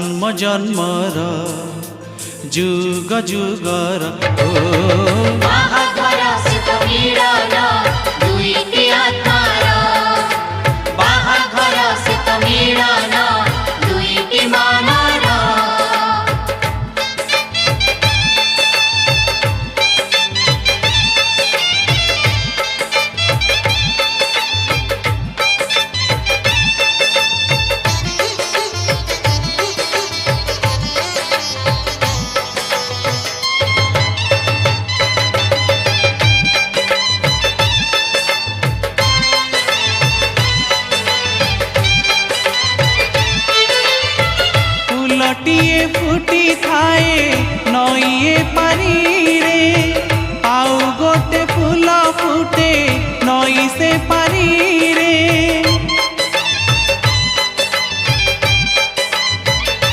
जन्म जन्मर जुग जुगर बाहाघर सुख मिलन दुईटी आत्मार बाहाघर सुख मिलन दुईटी मनर फुलटिए फुटी थाए नईए पानी रे आउ गोटे फूल फुटे नई से पानी रे।